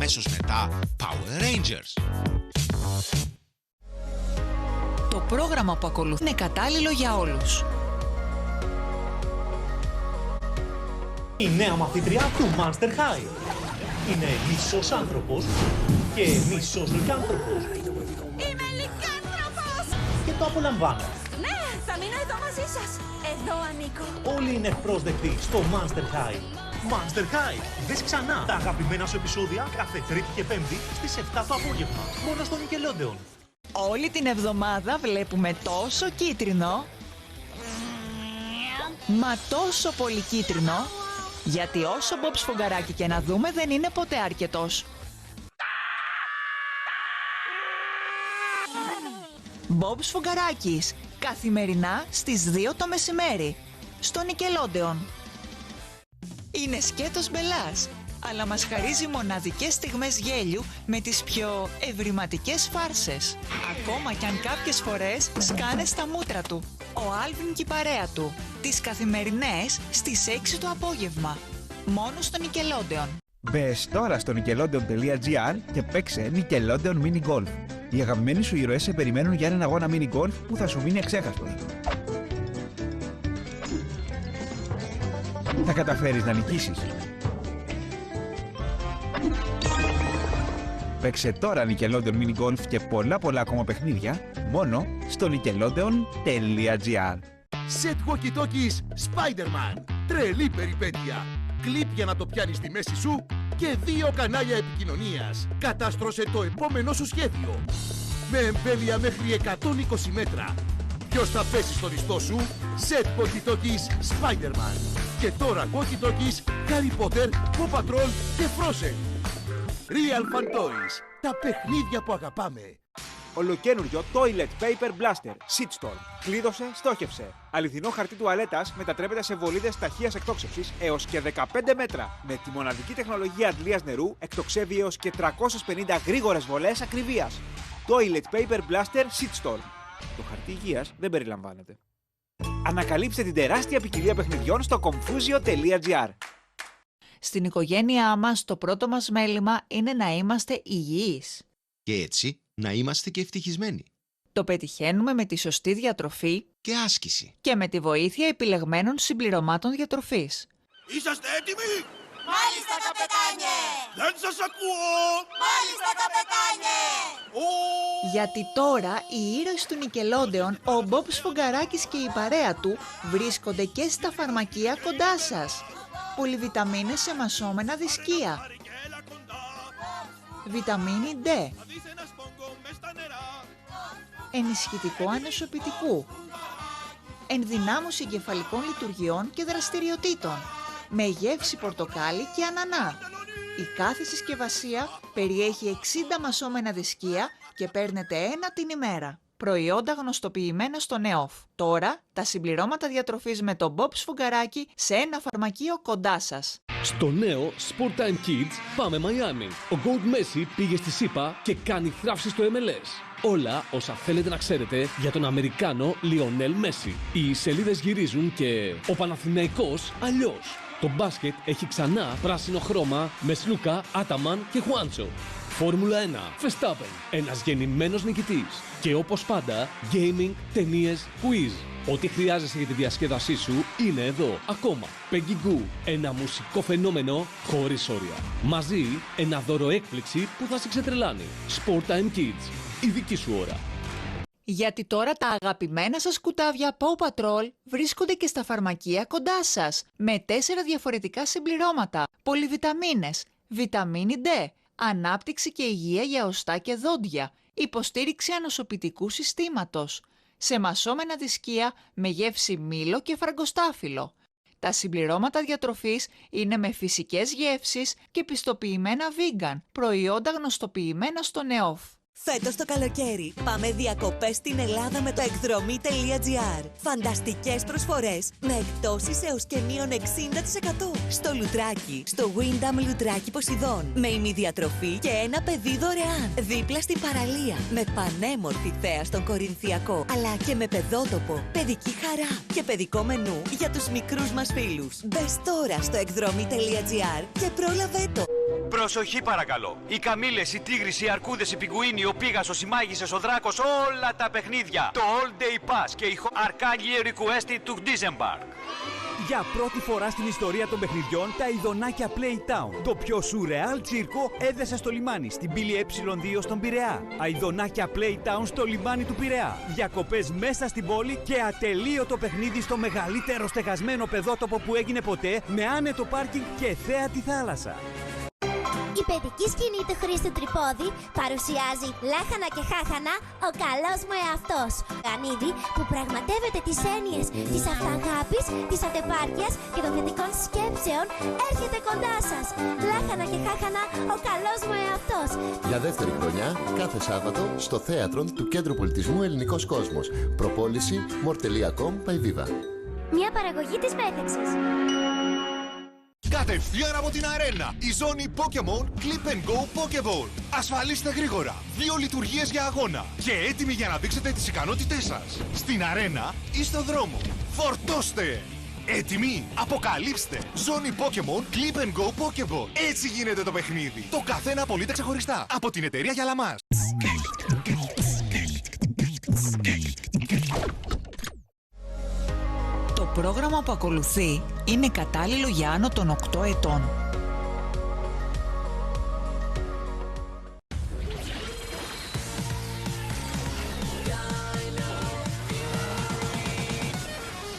αμέσως μετά Power Rangers. Το πρόγραμμα που ακολουθεί είναι κατάλληλο για όλους. Η νέα μαθήτρια του Monster High. Είναι μισός άνθρωπος και μισός λυκάνθρωπος. Είμαι λυκάνθρωπος! Και το απολαμβάνω. Ναι, θα μείνω εδώ μαζί σας. Εδώ ανήκω. Όλοι είναι ευπρόσδεκτοι στο Monster High. Monster High! Δες ξανά τα αγαπημένα σου επεισόδια κάθε Τρίτη και Πέμπτη στις 7 το απόγευμα. Μόνο στο Nickelodeon. Όλη την εβδομάδα βλέπουμε τόσο κίτρινο, μα τόσο πολύ κίτρινο, γιατί όσο Μπομπ Σφουγγαράκη και να δούμε δεν είναι ποτέ αρκετός. Μπομπ Σφουγγαράκης, καθημερινά στις 2 το μεσημέρι, στο Nickelodeon. Είναι σκέτος μπελάς, αλλά μας χαρίζει μοναδικές στιγμές γέλιου με τις πιο ευρηματικές φάρσες. Ακόμα κι αν κάποιες φορές σκάνε στα μούτρα του. Ο Άλβιν και η παρέα του. Τις καθημερινές στις 6 το απόγευμα. Μόνο στο Nickelodeon. Μπες τώρα στο nickelodeon.gr και παίξε Nickelodeon Mini Golf. Οι αγαπημένοι σου ήρωες σε περιμένουν για έναν αγώνα Mini Golf που θα σου μείνει αξέχαστος. Θα καταφέρεις να νικήσεις. Παίξε τώρα Nickelodeon Mini Golf και πολλά ακόμα παιχνίδια μόνο στο nickelodeon.gr. Set walkie-talkies Spider-Man. Τρελή περιπέτεια. Κλιπ για να το πιάνεις στη μέση σου και 2 κανάλια επικοινωνίας. Κατάστρωσε το επόμενο σου σχέδιο. Με εμβέλεια μέχρι 120 μέτρα. Ποιος θα πέσει στον ιστό σου? Set walkie-talkies Spider-Man. Και τώρα walkie-talkies Harry Potter, Paw Patrol και Frozen. Real Fun Toys. Τα παιχνίδια που αγαπάμε. Ολοκαίνουργιο Toilet Paper Blaster Shitstorm. Κλείδωσε, στόχευσε. Αληθινό χαρτί τουαλέτας μετατρέπεται σε βολίδες ταχείας εκτόξευσης έως και 15 μέτρα. Με τη μοναδική τεχνολογία αντλίας νερού εκτοξεύει έως και 350 γρήγορες βολές ακριβίας. Toilet Paper Blaster Shitstorm. Το χαρτί υγείας δεν περιλαμβάνεται. Ανακαλύψτε την τεράστια ποικιλία παιχνιδιών στο confusio.gr. Στην οικογένειά μας το πρώτο μας μέλημα είναι να είμαστε υγιείς. Και έτσι να είμαστε και ευτυχισμένοι. Το πετυχαίνουμε με τη σωστή διατροφή Και άσκηση. και με τη βοήθεια επιλεγμένων συμπληρωμάτων διατροφής. Είσαστε έτοιμοι? Μάλιστα, καπετάνιε! Δεν σας ακούω! Μάλιστα, καπετάνιε! Γιατί τώρα οι ήρωες του Nickelodeon, ο Μπομπ Σφουγγαράκης και η παρέα του βρίσκονται και στα φαρμακεία κοντά σας. Πολυβιταμίνες σε μασόμενα δισκία. Βιταμίνη D. Ενισχυτικό ανεσωπητικού. Ενδυνάμωση εγκεφαλικών λειτουργιών και δραστηριοτήτων. Με γεύση πορτοκάλι και ανανά. Η κάθε συσκευασία περιέχει 60 μασόμενα δισκία και παίρνετε 1 την ημέρα. Προϊόντα γνωστοποιημένα στο ΝΕΟΦ. Τώρα τα συμπληρώματα διατροφής με τον Μπομπ Σφουγγαράκη σε ένα φαρμακείο κοντά σας. Στο νέο Sport Time Kids πάμε Μαϊάμι. Ο Gold Messi πήγε στη ΣΥΠΑ και κάνει θράψη στο MLS. Όλα όσα θέλετε να ξέρετε για τον Αμερικάνο Λιονέλ Μέση. Οι σελίδες γυρίζουν και ο Παναθηναϊκός αλλιώς. Το μπάσκετ έχει ξανά πράσινο χρώμα με Σλούκα, Άταμαν και Χουάντσο. Φόρμουλα 1, Verstappen, ένας γεννημένος νικητής. Και όπως πάντα, gaming, ταινίες, quiz. Ό,τι χρειάζεσαι για τη διασκέδασή σου είναι εδώ. Ακόμα, Peggy Goo, ένα μουσικό φαινόμενο χωρίς όρια. Μαζί, ένα δώρο έκπληξη που θα σε ξετρελάνει. Sport Time Kids, η δική σου ώρα. Γιατί τώρα τα αγαπημένα σας κουτάβια Paw Patrol βρίσκονται και στα φαρμακεία κοντά σας. Με 4 διαφορετικά συμπληρώματα, πολυβιταμίνες, βιταμίνη D, ανάπτυξη και υγεία για οστά και δόντια, υποστήριξη ανοσοποιητικού συστήματος, σε μασόμενα δισκία με γεύση μήλο και φραγκοστάφυλλο. Τα συμπληρώματα διατροφής είναι με φυσικές γεύσεις και πιστοποιημένα vegan, προϊόντα γνωστοποιημένα στο ΝΕΟΦ. Φέτος το καλοκαίρι πάμε διακοπές στην Ελλάδα με το εκδρομή.gr. Φανταστικές προσφορές με εκπτώσεις έως και μείον 60% στο Λουτράκι, στο Windham Λουτράκι Ποσειδών, με ημιδιατροφή και ένα παιδί δωρεάν. Δίπλα στην παραλία, με πανέμορφη θέα στον Κορινθιακό, αλλά και με παιδότοπο, παιδική χαρά και παιδικό μενού για τους μικρούς μας φίλους. Μπες τώρα στο εκδρομή.gr και πρόλαβε το. Προσοχή παρακαλώ. Οι καμήλες, οι τίγρεις, οι αρκούδες, οι πιγκουίνοι, ο πίγασος, οι μάγισσες, ο δράκος, όλα τα παιχνίδια. Το All Day Pass και η Arcangel Requested to Disembark. Για πρώτη φορά στην ιστορία των παιχνιδιών, τα ειδονάκια Playtown. Το πιο σουρεάλ τσίρκο έδεσε στο λιμάνι, στην πύλη Ε2 στον Πειραιά. Αειδονάκια Playtown στο λιμάνι του Πειραιά. Διακοπές μέσα στην πόλη και ατελείωτο παιχνίδι στο μεγαλύτερο στεγασμένο παιδότοπο που έγινε ποτέ, με άνετο πάρκινγκ και θέατη θάλασσα. Η παιδική σκηνή του Χρήστου Τρυπόδη παρουσιάζει Λάχανα και Χάχανα, ο καλός μου εαυτός. Γανίδι που πραγματεύεται τις έννοιες της αυταγάπης, της αυτεπάρκειας και των θετικών σκέψεων έρχεται κοντά σας. Λάχανα και Χάχανα, ο καλός μου εαυτός. Για δεύτερη χρονιά, κάθε Σάββατο, στο θέατρο του Κέντρου Πολιτισμού Ελληνικός Κόσμος. Προπόληση More.com Παϊδίβα. Μια παραγωγή της Μέθεξης. Κατευθείαν από την αρένα, η ζώνη Pokémon Clip and Go Pokéball. Ασφαλίστε γρήγορα, 2 λειτουργίες για αγώνα και έτοιμοι για να δείξετε τις ικανότητές σας. Στην αρένα ή στο δρόμο. Φορτώστε! Έτοιμοι, αποκαλύψτε! Ζώνη Pokémon Clip and Go Pokéball. Έτσι γίνεται το παιχνίδι. Το καθένα πωλείται ξεχωριστά από την εταιρεία Γιαλαμάς. Το πρόγραμμα που ακολουθεί είναι κατάλληλο για άνω των 8 ετών.